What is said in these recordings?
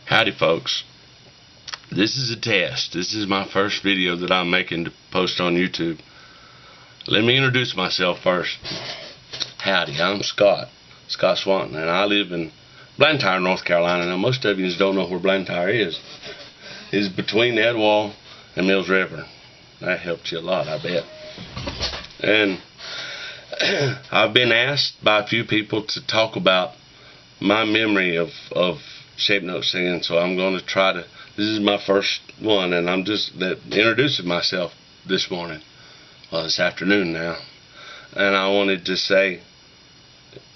Howdy folks, this is a test. This is my first video that I'm making to post on YouTube. Let me introduce myself first. Howdy, I'm Scott Swanton, and I live in Blantyre, North Carolina. Now most of you don't know where Blantyre is. It's between Etowah and Mills River. That helped you a lot, I bet. And I've been asked by a few people to talk about my memory of shape note singing, so I'm going to try to. This is my first one, and I'm just introducing myself this morning, this afternoon now. And I wanted to say,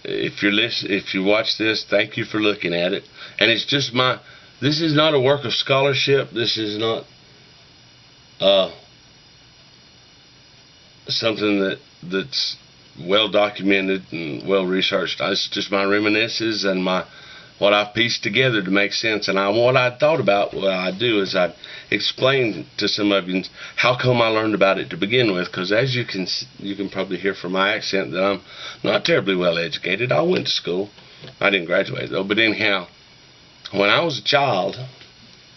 if you watch this, thank you for looking at it. And it's just this is not a work of scholarship. This is not something that's well documented and well researched. It's just my reminiscences and what I've pieced together to make sense. And what I thought about, what I do is I explain to some of you how come I learned about it to begin with. Because as you can probably hear from my accent that I'm not terribly well educated. I went to school. I didn't graduate though. But anyhow, when I was a child,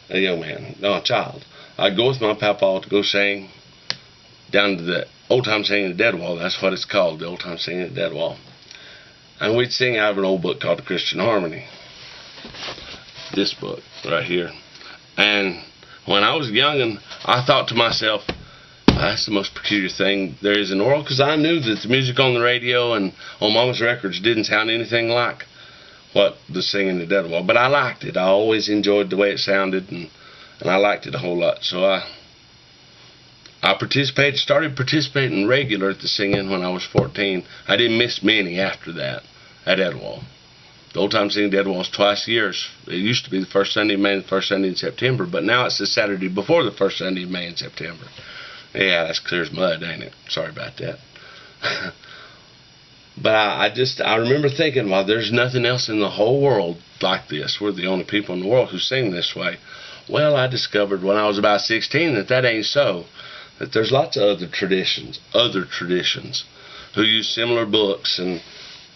I'd go with my papa to go sing down to the old time singing at Deadwall. That's what it's called, the old time singing at Deadwall. And we'd sing out of an old book called the Christain Harmony. This book right here. And when I was young, and I thought to myself, that's the most peculiar thing there is in the world, because I knew that the music on the radio and on Mama's records didn't sound anything like what the singing at Deadwall. But I liked it. I always enjoyed the way it sounded, and I liked it a whole lot. So I started participating regular at the singing when I was 14. I didn't miss many after that at Etowah. The old time singing at Etowah was twice a year. It used to be the first Sunday in May and the first Sunday in September, but now it's the Saturday before the first Sunday in May and September. Yeah, that's clear as mud, ain't it? Sorry about that. But I remember thinking, well, there's nothing else in the whole world like this. We're the only people in the world who sing this way. Well, I discovered when I was about 16 that ain't so. That there's lots of other traditions who use similar books and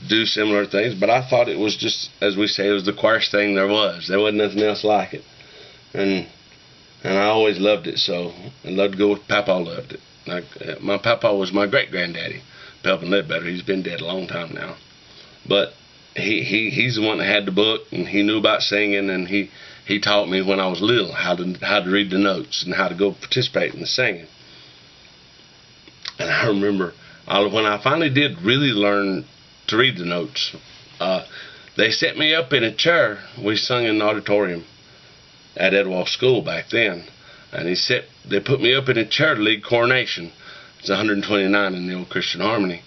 do similar things, but I thought it was just, as we say, it was the queerest thing there was. There wasn't nothing else like it. And I always loved it so. I loved to go with Papa, loved it. My Papa was my great-granddaddy, Pelvin Ledbetter. He's been dead a long time now. But he's the one that had the book, and he knew about singing, and he taught me when I was little how to read the notes and how to go participate in the singing. And I remember when I finally did really learn to read the notes, they set me up in a chair. We sung in the auditorium at Etowah School back then, and they put me up in a chair to lead coronation. It's 129 in the old Christain Harmony,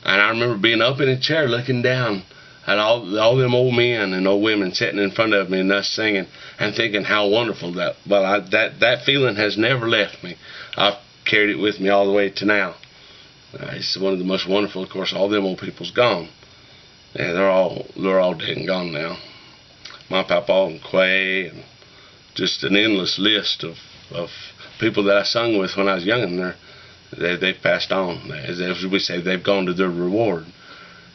and I remember being up in a chair looking down at all them old men and old women sitting in front of me and us singing, and thinking how wonderful that feeling has never left me. I've carried it with me all the way to now. It's one of the most wonderful. Of course, all them old people's gone. Yeah, they're all dead and gone now. My papa and Quay, and just an endless list of people that I sung with when I was young, and they've passed on. As we say, they've gone to their reward.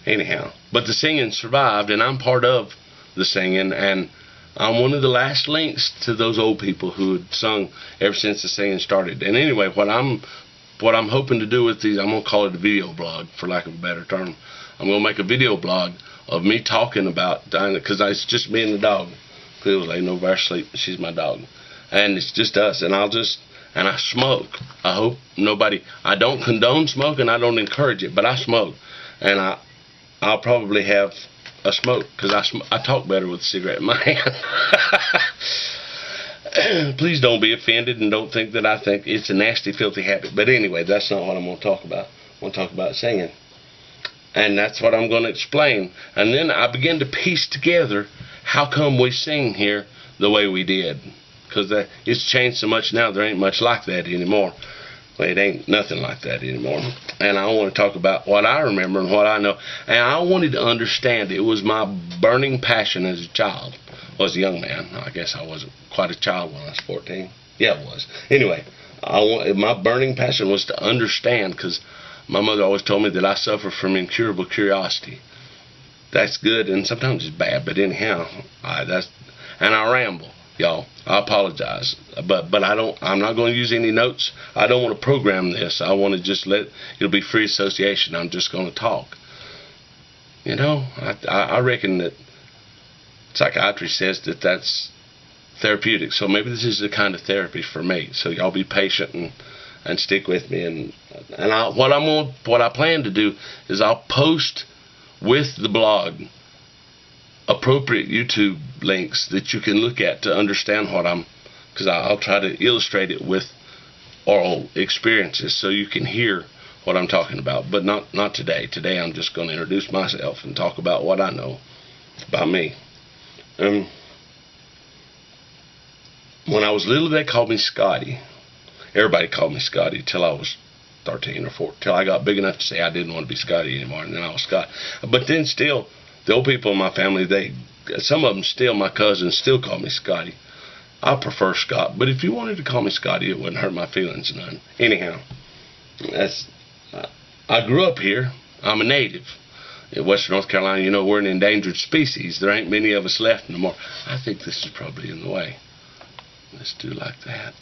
Anyhow, but the singing survived, and I'm part of the singing, and I'm one of the last links to those old people who had sung ever since the singing started. And anyway, what I'm hoping to do with these, I'm going to call it a video blog, for lack of a better term. I'm going to make a video blog of me talking about Dinah, because it's just me and the dog. Cleo's laying over our sleep. She's my dog. And it's just us. And I smoke. I hope I don't condone smoking. I don't encourage it, but I smoke. And I'll probably have a smoke, because I talk better with a cigarette in my hand. Please don't be offended, and don't think that I think it's a nasty, filthy habit. But anyway, that's not what I'm going to talk about. I want to talk about singing. And that's what I'm going to explain. And then I begin to piece together how come we sing here the way we did. Because it's changed so much now, there ain't much like that anymore. Well, it ain't nothing like that anymore. And I want to talk about what I remember and what I know. And I wanted to understand. It was my burning passion as a child. I was a young man. I guess I wasn't quite a child when I was 14. Yeah, I was. Anyway, my burning passion was to understand, because my mother always told me that I suffer from incurable curiosity. That's good, and sometimes it's bad, but anyhow, and I ramble, y'all. I apologize, but I'm not going to use any notes. I don't want to program this. I want to just it'll be free association. I'm just going to talk. You know, I reckon that psychiatry says that that's therapeutic. So maybe this is the kind of therapy for me. So y'all be patient and stick with me. What I plan to do is I'll post with the blog appropriate YouTube links that you can look at to understand because I'll try to illustrate it with oral experiences so you can hear what I'm talking about, but not today. Today I'm just going to introduce myself and talk about what I know about me. When I was little, they called me Scotty. Everybody called me Scotty till I was 13 or 14, till I got big enough to say I didn't want to be Scotty anymore, and then I was Scott. But then still, the old people in my family, some of them still, my cousins still call me Scotty. I prefer Scott, but if you wanted to call me Scotty, it wouldn't hurt my feelings none. Anyhow, I grew up here. I'm a native in Western North Carolina. You know, we're an endangered species. There ain't many of us left no more. I think this is probably in the way. Let's do like that.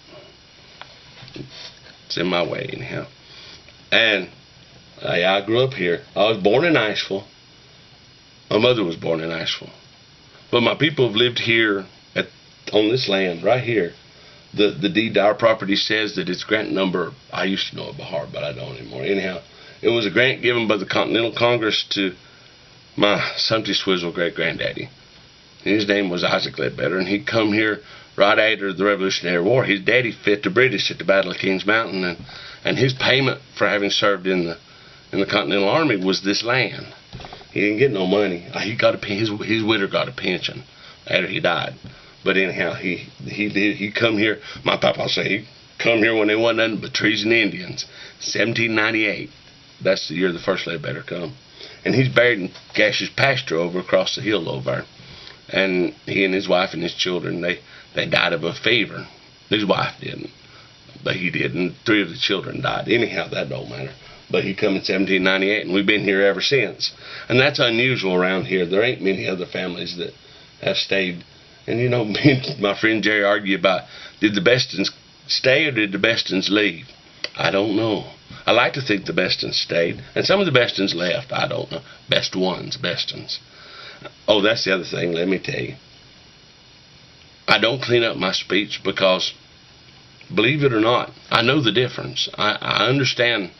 It's in my way anyhow. And I grew up here. I was born in Nashville. My mother was born in Nashville. But my people have lived here on this land right here. The deed to our property says that it's grant number, I used to know it by heart, but I don't anymore. Anyhow, it was a grant given by the Continental Congress to my Sumpty Swizzle great-granddaddy. His name was Isaac Ledbetter, and he'd come here right after the Revolutionary War. His daddy fit the British at the Battle of Kings Mountain, and his payment for having served in the Continental Army was this land. He didn't get no money. His widow got a pension after he died. But anyhow, he come here. My papa say he come here when there wasn't nothing but trees and Indians. 1798. That's the year the first Ledbetter come. And he's buried in Gash's pasture over across the hill over. And he and his wife and his children, they died of a fever. His wife didn't, but he did, and 3 of the children died. Anyhow, that don't matter. But he come in 1798, and we've been here ever since. And that's unusual around here. There ain't many other families that have stayed. And you know, me and my friend Jerry argue about, did the Bestons stay or did the Bestons leave? I don't know. I like to think the Bestons stayed, and some of the Bestons left. I don't know. Bestons. Oh, that's the other thing. Let me tell you. I don't clean up my speech because, believe it or not, I know the difference. I understand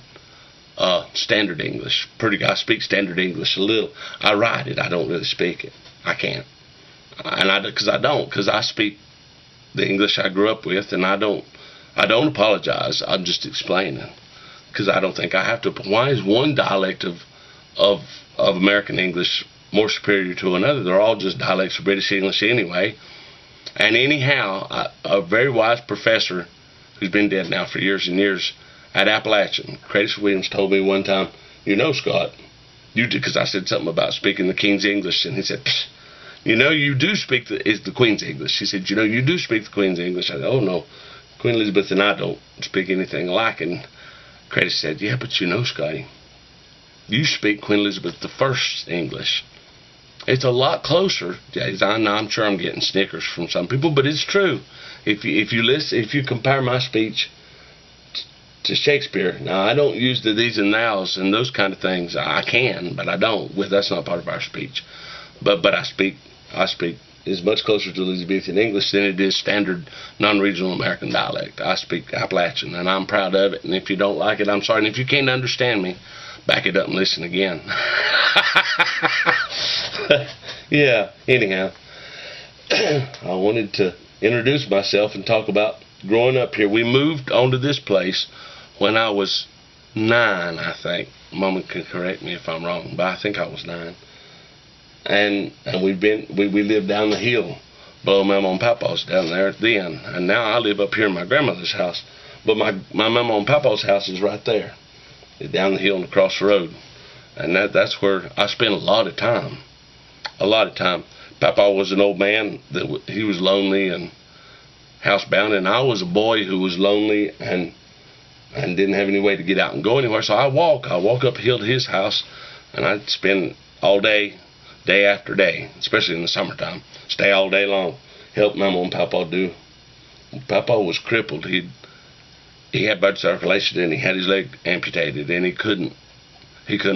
standard English. I speak standard English a little. I write it. I don't really speak it. I can't. Because I speak the English I grew up with, and I don't apologize. I'm just explaining, because I don't think I have to. Why is one dialect of American English more superior to another? They're all just dialects of British English anyway. And anyhow, a very wise professor who's been dead now for years and years at Appalachian, Curtis Williams, told me one time, you know, Scott, you do, because I said something about speaking the King's English, and he said, you know, you do speak the Queen's English. He said, you know, you do speak the Queen's English. I said, oh no, Queen Elizabeth and I don't speak anything alike. And Curtis said, yeah, but you know, Scotty, you speak Queen Elizabeth I's English. It's a lot closer. I'm sure I'm getting snickers from some people, but it's true. If you compare my speech to Shakespeare, now I don't use the these and thous and those kind of things. I can, but I don't. That's not part of our speech. But I speak is much closer to Elizabethan English than it is standard non-regional American dialect. I speak Appalachian, and I'm proud of it. And if you don't like it, I'm sorry. And if you can't understand me, back it up and listen again. Yeah, anyhow, I wanted to introduce myself and talk about growing up here. We moved onto this place when I was 9, I think. Mama can correct me if I'm wrong, but I think I was 9. And we lived down the hill below Mama and Papa's down there then. And now I live up here in my grandmother's house. But my Mama and Papa's house is right there. It's down the hill and across the road. And that's where I spent a lot of time. Papa was an old man. He was lonely and housebound. And I was a boy who was lonely and didn't have any way to get out and go anywhere. So I walk uphill to his house. And I'd spend all day after day, especially in the summertime, stay all day long. helped Mama and Papa do. Papa was crippled. He had blood circulation and he had his leg amputated and he couldn't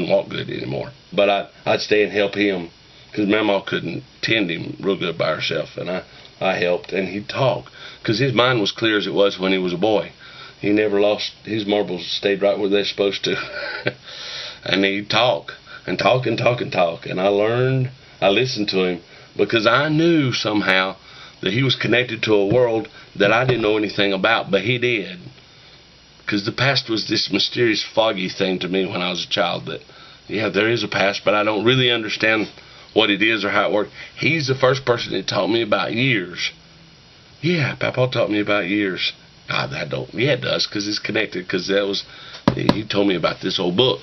walk good anymore. But I'd stay and help him because Mama couldn't tend him real good by herself, and I helped, and he'd talk because his mind was clear as it was when he was a boy. He never lost, his marbles stayed right where they're supposed to. And he'd talk and talk and talk and talk, and I listened to him because I knew somehow that he was connected to a world that I didn't know anything about, but he did. Because the past was this mysterious, foggy thing to me when I was a child that, yeah, there is a past, but I don't really understand what it is or how it works. He's the first person that taught me about years. Yeah, Papa taught me about years. Yeah, it does, because it's connected, because he told me about this old book,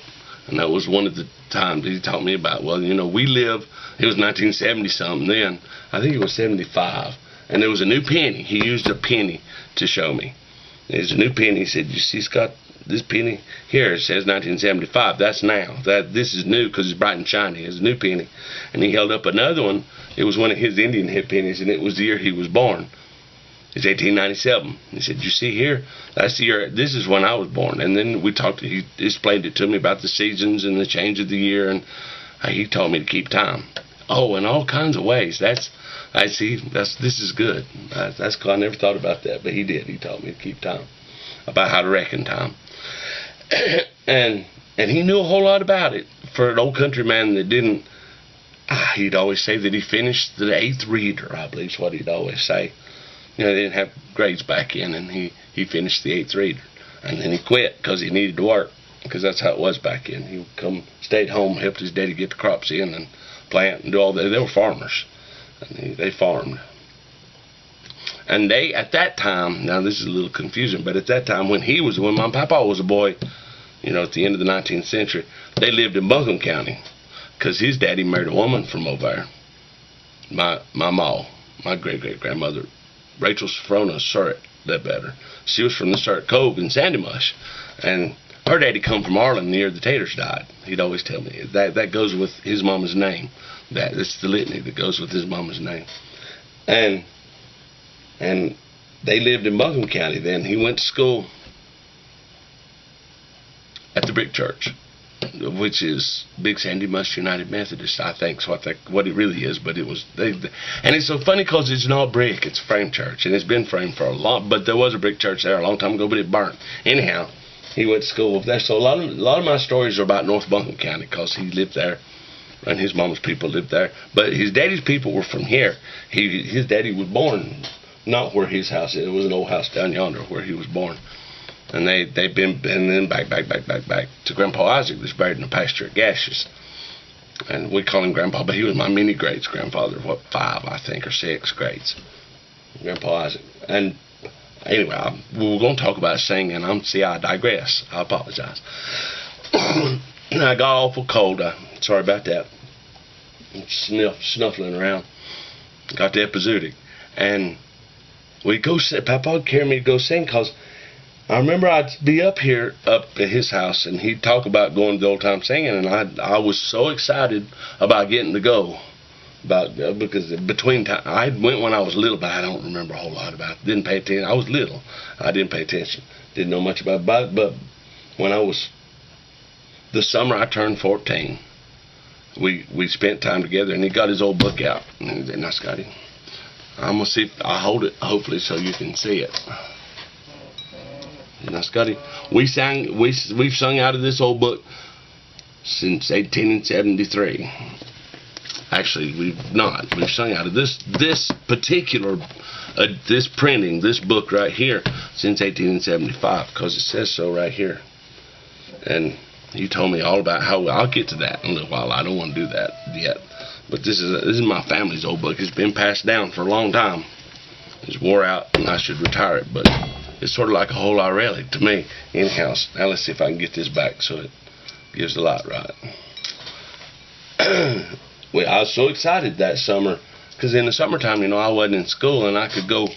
and that was one of the times he taught me about, well, you know, we live, it was 1970-something then, I think it was 75, and there was a new penny. He used a penny to show me. There's a new penny. He said, you see, Scott, this penny here, it says 1975. That's now. This is new because it's bright and shiny. It's a new penny. And he held up another one. It was one of his Indian hip pennies, and it was the year he was born. It's 1897. He said, you see here, that's the year, this is when I was born. And then we talked, he explained it to me about the seasons and the change of the year, and he told me to keep time. Oh, in all kinds of ways. This is good. That's cool. I never thought about that, but he did. He taught me to keep time, about how to reckon time. and he knew a whole lot about it. For an old country man that didn't, he'd always say that he finished the 8th reader, I believe is what he'd always say. You know, they didn't have grades back in, and he finished the 8th reader. And then he quit because he needed to work, because that's how it was back in. He would come, stayed home, helped his daddy get the crops in and plant and do all that. They were farmers. And they farmed. And they, at that time, now this is a little confusing, but at that time when my papa was a boy, you know, at the end of the 19th century, they lived in Buncombe County because his daddy married a woman from over there. My ma, my great-great-grandmother, Rachel Sofrona Surratt, that better. She was from the Surratt Cove in Sandy Mush. And her daddy come from Arlen the year the Taters died. He'd always tell me. That goes with his mama's name. That's the litany that goes with his mama's name. And they lived in Buncombe County then. He went to school at the Brick Church, which is Big Sandy Mush United Methodist, I think, so I think what it really is, but it was, and it's so funny because it's not brick, it's a frame church, and it's been framed for a long, but there was a brick church there a long time ago, but it burnt. Anyhow, he went to school there, so a lot of my stories are about North Buncombe County, because he lived there, and his mama's people lived there, but his daddy's people were from here. His daddy was born not where his house is, it was an old house down yonder where he was born. And they've been then back to Grandpa Isaac that's buried in the pasture at Gashes. And we call him Grandpa, but he was my many greats grandfather, 5, I think, or 6 greats. Grandpa Isaac. And anyway, we were going to talk about singing. I digress. I apologize. And I got awful cold. Sorry about that. Snuffling around. Got the epizootic. And we'd go, Papa would carry me to go sing, because I remember I'd be up at his house, and he'd talk about going to the old time singing, and I was so excited about getting to go, because between time I went when I was little, but I don't remember a whole lot about it. Didn't pay attention. I was little. I didn't pay attention. Didn't know much about it. But when the summer I turned 14, we spent time together, and he got his old book out, and I got him. I'm gonna see if I hold it, hopefully, so you can see it. Now, Scotty, we've sung out of this old book since 1873. Actually, we've not. We've sung out of this particular, this printing, this book right here, since 1875, because it says so right here. And he told me all about how, I'll get to that in a little while. I don't want to do that yet. But this is my family's old book. It's been passed down for a long time. It's wore out, and I should retire it, but it's sort of like a whole lot relic to me. Anyhow, now let's see if I can get this back so it gives the light right. Well, I was so excited that summer, because in the summertime, I wasn't in school, and I could go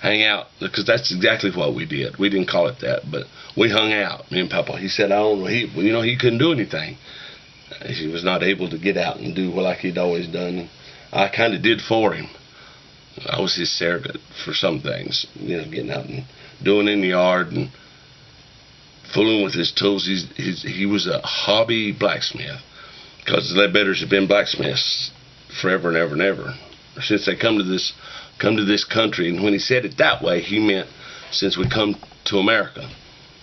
hang out, because that's exactly what we did. We didn't call it that, but we hung out, me and Papa. He said, he couldn't do anything. He was not able to get out and do like he'd always done. I kind of did for him. I was his surrogate for some things, getting out and doing in the yard and fooling with his tools. He was a hobby blacksmith, because the Ledbetters have been blacksmiths forever and ever and ever, since they come to this country. And when he said it that way, he meant since we come to America,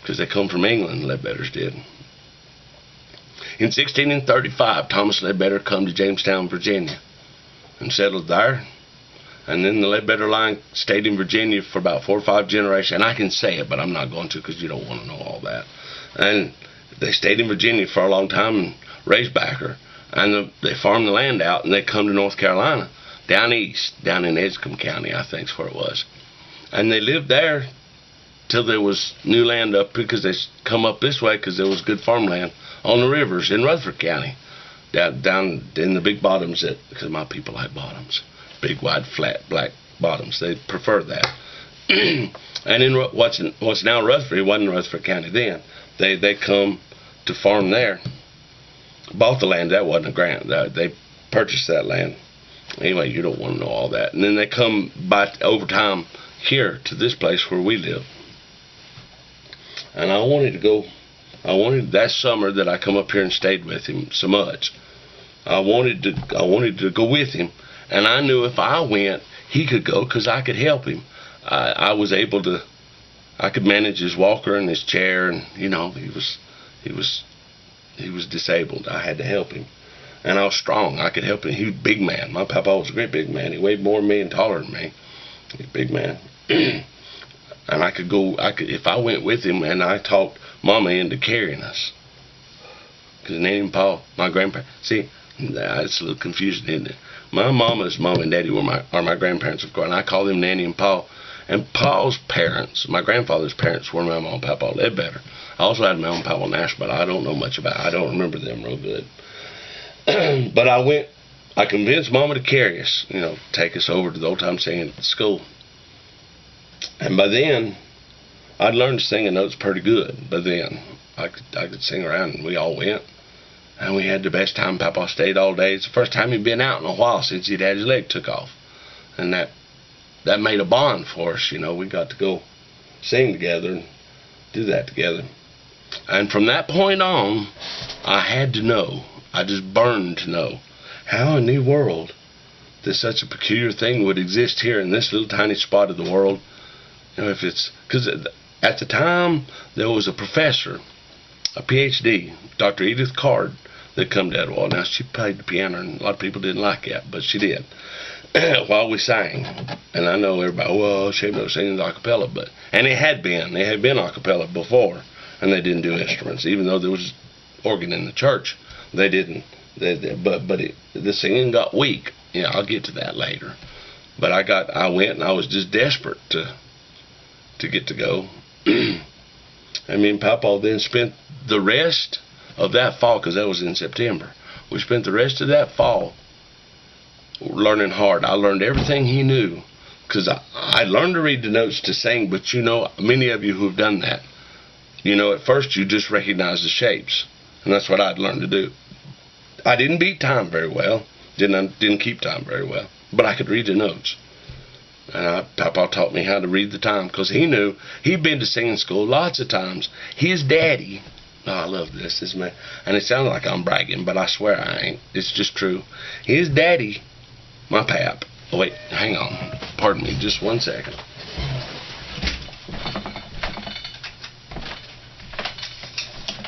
because they come from England, the Ledbetters did. In 1635, Thomas Ledbetter come to Jamestown, Virginia, and settled there. And then the Ledbetter line stayed in Virginia for about 4 or 5 generations. And I can say it, but I'm not going to, because you don't want to know all that. And they stayed in Virginia for a long time and raised backer. And they farmed the land out, and they come to North Carolina, down east, down in Edgecombe County, I think is where it was. And they lived there till there was new land up, because they come up this way because there was good farmland on the rivers in Rutherford County, down in the big bottoms, because my people like bottoms. Big, wide, flat, black bottoms. They prefer that. And in what's now Rutherford, it wasn't Rutherford County then. They come to farm there. Bought the land. That wasn't a grant. They purchased that land. Anyway, you don't want to know all that. And then they come by over time here to this place where we live. And I wanted that summer that I come up here and stayed with him so much. I wanted to go with him. And I knew if I went, he could go, because I could help him. I could manage his walker and his chair, and he was disabled. I had to help him, and I was strong. I could help him. He was a big man. My papa was a great big man. He weighed more than me and taller than me. He was a big man, and I could go. If I went with him, and I talked Mama into carrying us, because Nanny and Pa, my grandparents. See, it's a little confusing, isn't it? My mama's mom and daddy are my grandparents, of course, and I call them Nanny and Pa. And Pa's parents, my grandfather's parents, were my mom and Papa Ledbetter. I also had my mom and Papa Nash, but I don't know much about it. I don't remember them real good. But I convinced Mama to carry us, take us over to the old-time singing school. And by then, I'd learned singing notes pretty good. By then, I could sing around, and we all went. And we had the best time. Papa stayed all day. It's the first time he'd been out in a while since he'd had his leg took off. And that made a bond for us, We got to go sing together and do that together. And from that point on, I had to know. I just burned to know how in the world that such a peculiar thing would exist here in this little tiny spot of the world. If it's... Because at the time, there was a professor, a PhD, Dr. Edith Card, that come to Etowah. Now, she played the piano, and a lot of people didn't like that, but she did, while we sang. And I know everybody, well, she never singing a cappella, and they had been a cappella before, and they didn't do instruments, even though there was organ in the church. They didn't. The singing got weak. Yeah, I'll get to that later. But I went, and I was just desperate to get to go. And me and Papa then spent the rest of that fall, because that was in September. We spent the rest of that fall learning hard. I learned everything he knew, because I learned to read the notes to sing, but many of you who have done that, at first you just recognize the shapes, and that's what I'd learned to do. I didn't beat time very well, didn't keep time very well, but I could read the notes. And Papa taught me how to read the time, because he knew. He'd been to singing school lots of times. His daddy, I love this man, and it sounds like I'm bragging, but I swear I ain't. It's just true. His daddy, my pap. Oh wait, hang on. Pardon me, just 1 second.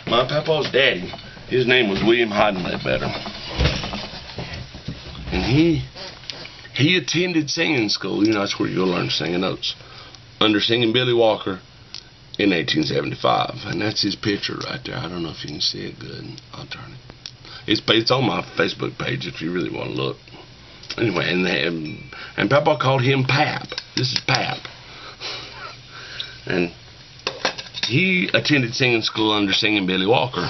My papa's daddy, his name was William Howdy Ledbetter, and he attended singing school. That's where you'll learn singing notes, under singing Billy Walker in 1875. And that's his picture right there. I don't know if you can see it good. I'll turn it. It's on my Facebook page if you really want to look. Anyway, and Papa called him Pap. This is Pap. And he attended singing school under singing Billy Walker.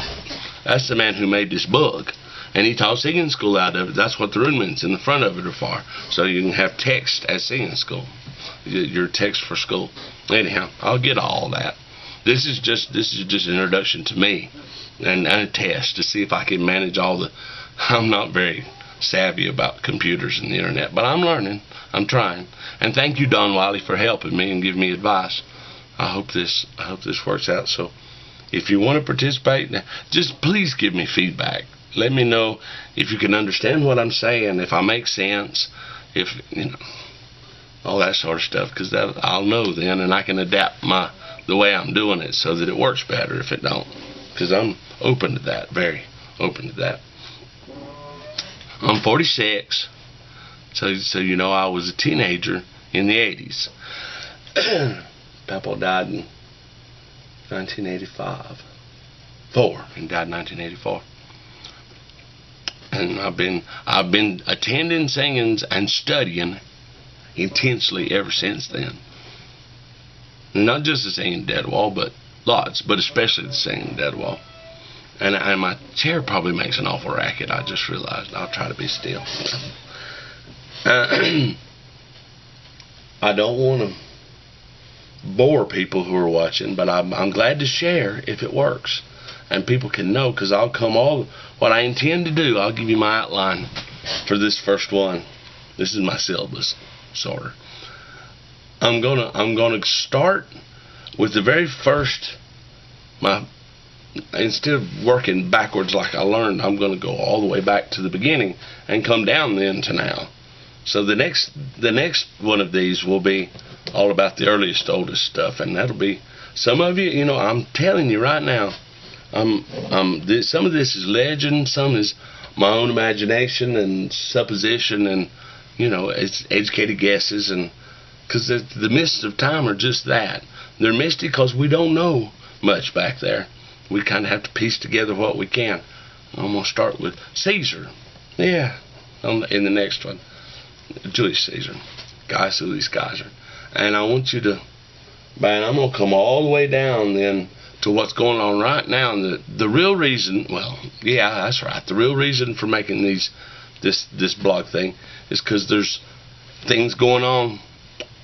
That's the man who made this book. And he taught singing school out of it. That's what the rudiments in the front of it are for. So you can have text at singing school. Your text for school. Anyhow, I'll get all that. This is just an introduction to me, and a test to see if I can manage all the. I'm not very savvy about computers and the internet, but I'm learning. I'm trying. And thank you, Don Wiley, for helping me and giving me advice. I hope this works out. So if you want to participate, just please give me feedback. Let me know if you can understand what I'm saying, if I make sense, if all that sort of stuff, because I'll know then, and I can adapt the way I'm doing it so that it works better if it don't. Because I'm open to that, very open to that. I'm 46, so I was a teenager in the 80s. Papa died in 1985. He died in 1984. And I've been attending singings and studying intensely ever since then. Not just the singing dead wall, but lots, but especially the singing dead wall. And my chair probably makes an awful racket. I just realized. I'll try to be still. I don't want to bore people who are watching, but I'm glad to share if it works, and people can know, because I'll come what I intend to do. I'll give you my outline for this first one. This is my syllabus, sort of. I'm gonna start with the very first. Instead of working backwards like I learned, I'm going to go all the way back to the beginning and come down then to now. So the next one of these will be all about the earliest, oldest stuff, and that'll be some of you. I'm telling you right now, some of this is legend, some is my own imagination and supposition, and it's educated guesses, and because the mists of time are just that. They're misty because we don't know much back there. We kind of have to piece together what we can. I'm going to start with Caesar. Yeah, in the next one. Julius Caesar. Gaius Julius Caesar. And I want you to, man, I'm going to come all the way down then to what's going on right now. And the real reason, well, yeah, that's right. The real reason for making this blog thing is because there's things going on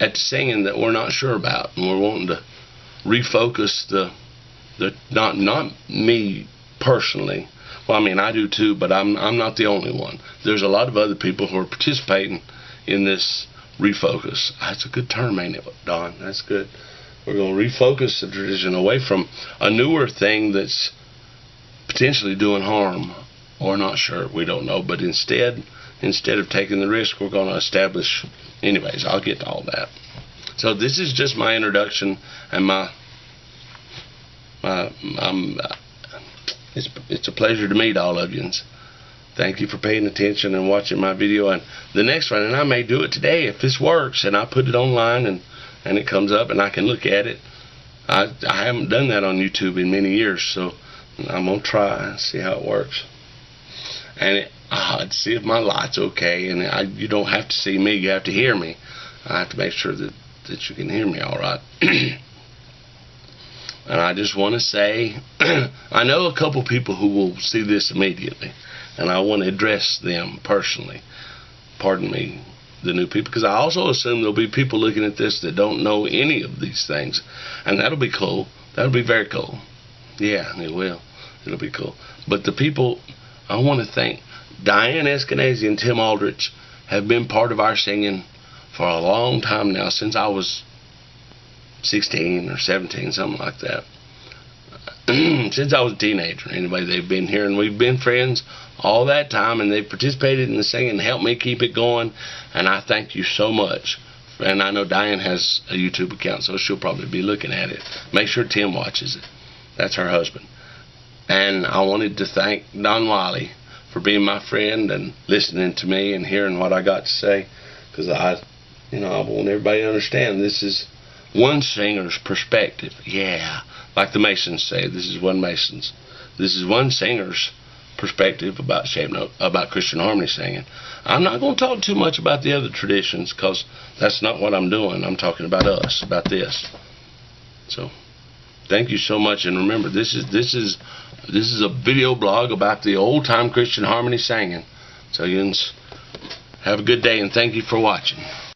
at the singing that we're not sure about. And we're wanting to refocus not me personally. Well, I mean, I do too, but I'm not the only one. There's a lot of other people who are participating in this refocus. That's a good term, ain't it, Don? That's good. We're going to refocus the tradition away from a newer thing that's potentially doing harm, or not sure. We don't know. But instead of taking the risk, we're going to establish. Anyways, I'll get to all that. So this is just my introduction and it's a pleasure to meet all of you. Thank you for paying attention and watching my video. And the next one, and I may do it today if this works, and I put it online and it comes up and I can look at it. I haven't done that on YouTube in many years, so I'm gonna try and see how it works. And see if my light's okay. And you don't have to see me; you have to hear me. I have to make sure that you can hear me all right. And I just want to say, I know a couple people who will see this immediately, and I want to address them personally. Pardon me, the new people, because I also assume there'll be people looking at this that don't know any of these things, and that'll be cool. That'll be very cool. Yeah, it will. It'll be cool. But the people, I want to thank Diane Eskenazi and Tim Aldrich have been part of our singing for a long time now, since I was 16 or 17, something like that. Since I was a teenager. Anyway, they've been here, and we've been friends all that time, and they've participated in the singing and helped me keep it going, and I thank you so much. And I know Diane has a YouTube account, so she'll probably be looking at it. Make sure Tim watches it. That's her husband. And I wanted to thank Don Wiley for being my friend and listening to me and hearing what I got to say, because I want everybody to understand this is one singer's perspective. Yeah, like the Masons say, this is one singer's perspective about Christain Harmony singing. I'm not going to talk too much about the other traditions, because that's not what I'm doing. I'm talking about us, about this. So, thank you so much, and remember, this is a video blog about the old time Christain Harmony singing. So you have a good day, and thank you for watching.